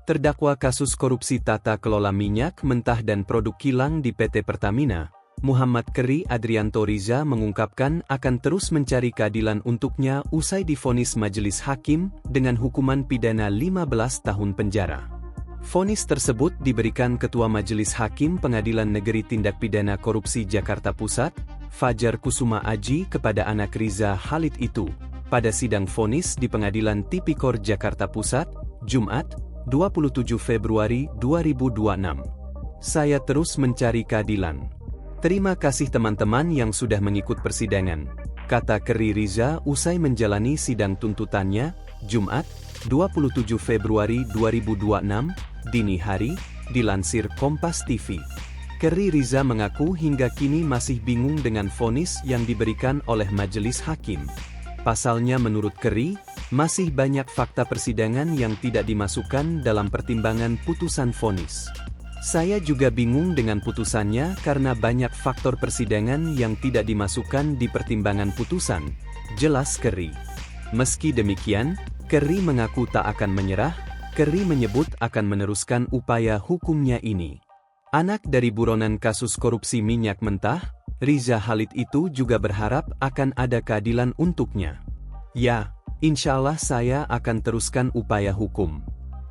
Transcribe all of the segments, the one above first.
Terdakwa kasus korupsi tata kelola minyak mentah dan produk kilang di PT Pertamina, Muhammad Keri Adrianto Riza mengungkapkan akan terus mencari keadilan untuknya usai divonis majelis hakim dengan hukuman pidana 15 tahun penjara. Vonis tersebut diberikan Ketua Majelis Hakim Pengadilan Negeri Tindak Pidana Korupsi Jakarta Pusat, Fajar Kusuma Aji kepada anak Riza Khalid itu, pada sidang vonis di Pengadilan Tipikor Jakarta Pusat, Jumat, 27 Februari 2026. Saya terus mencari keadilan. Terima kasih teman-teman yang sudah mengikut persidangan, kata Keri Riza usai menjalani sidang tuntutannya, Jumat, 27 Februari 2026, dini hari, dilansir Kompas TV. Keri Riza mengaku hingga kini masih bingung dengan vonis yang diberikan oleh majelis hakim. Pasalnya menurut Keri, masih banyak fakta persidangan yang tidak dimasukkan dalam pertimbangan putusan vonis. Saya juga bingung dengan putusannya karena banyak faktor persidangan yang tidak dimasukkan di pertimbangan putusan, jelas Keri. Meski demikian, Keri mengaku tak akan menyerah. Keri menyebut akan meneruskan upaya hukumnya ini. Anak dari buronan kasus korupsi minyak mentah, Riza Khalid itu juga berharap akan ada keadilan untuknya. Ya, insya Allah saya akan teruskan upaya hukum.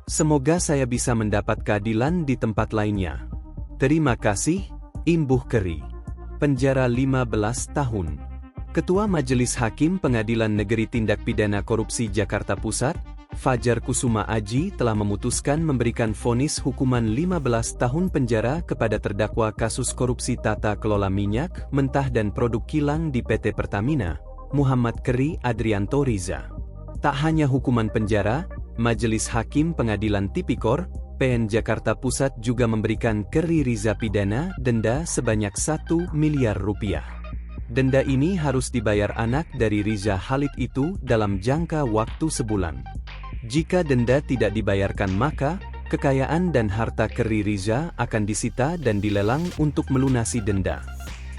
Semoga saya bisa mendapat keadilan di tempat lainnya. Terima kasih, imbuh Keri. Penjara 15 tahun. Ketua Majelis Hakim Pengadilan Negeri Tindak Pidana Korupsi Jakarta Pusat, Fajar Kusuma Aji telah memutuskan memberikan vonis hukuman 15 tahun penjara kepada terdakwa kasus korupsi tata kelola minyak, mentah dan produk kilang di PT Pertamina, Muhammad Keri Adrianto Riza. Tak hanya hukuman penjara, Majelis Hakim Pengadilan Tipikor, PN Jakarta Pusat juga memberikan Keri Riza pidana denda sebanyak 1 miliar rupiah. Denda ini harus dibayar anak dari Riza Khalid itu dalam jangka waktu sebulan. Jika denda tidak dibayarkan maka, kekayaan dan harta Keri Riza akan disita dan dilelang untuk melunasi denda.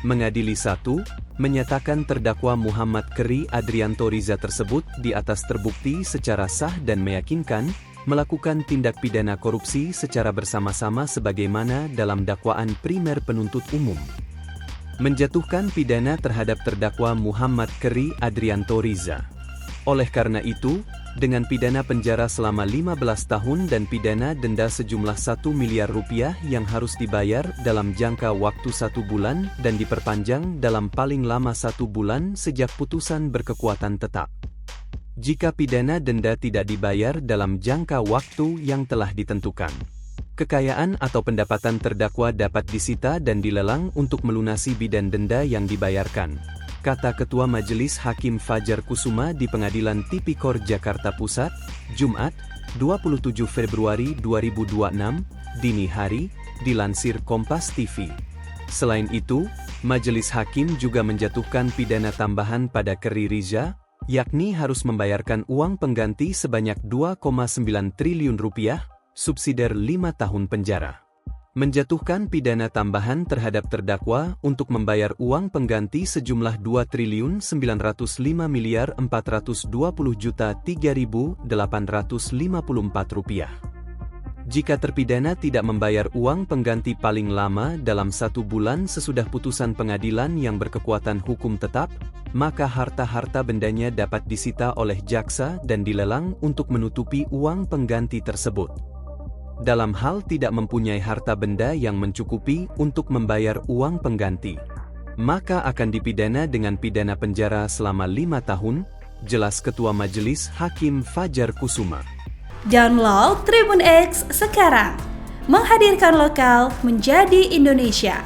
Mengadili 1, menyatakan terdakwa Muhammad Keri Adrianto Riza tersebut di atas terbukti secara sah dan meyakinkan, melakukan tindak pidana korupsi secara bersama-sama sebagaimana dalam dakwaan primer penuntut umum. Menjatuhkan pidana terhadap terdakwa Muhammad Keri Adrianto Riza. Oleh karena itu, dengan pidana penjara selama 15 tahun dan pidana denda sejumlah 1 miliar rupiah yang harus dibayar dalam jangka waktu 1 bulan dan diperpanjang dalam paling lama 1 bulan sejak putusan berkekuatan tetap. Jika pidana denda tidak dibayar dalam jangka waktu yang telah ditentukan, kekayaan atau pendapatan terdakwa dapat disita dan dilelang untuk melunasi bidan denda yang dibayarkan, kata Ketua Majelis Hakim Fajar Kusuma di Pengadilan Tipikor Jakarta Pusat, Jumat, 27 Februari 2026, dini hari, dilansir Kompas TV. Selain itu, Majelis Hakim juga menjatuhkan pidana tambahan pada Keri Riza, yakni harus membayarkan uang pengganti sebanyak 2,9 triliun rupiah, subsidiar 5 tahun penjara. Menjatuhkan pidana tambahan terhadap terdakwa untuk membayar uang pengganti sejumlah 2.950.420.003.854 rupiah. Jika terpidana tidak membayar uang pengganti paling lama dalam 1 bulan sesudah putusan pengadilan yang berkekuatan hukum tetap, maka harta-harta bendanya dapat disita oleh jaksa dan dilelang untuk menutupi uang pengganti tersebut. Dalam hal tidak mempunyai harta benda yang mencukupi untuk membayar uang pengganti, maka akan dipidana dengan pidana penjara selama 5 tahun, jelas Ketua Majelis Hakim Fajar Kusuma. Download Tribun X sekarang, menghadirkan lokal menjadi Indonesia.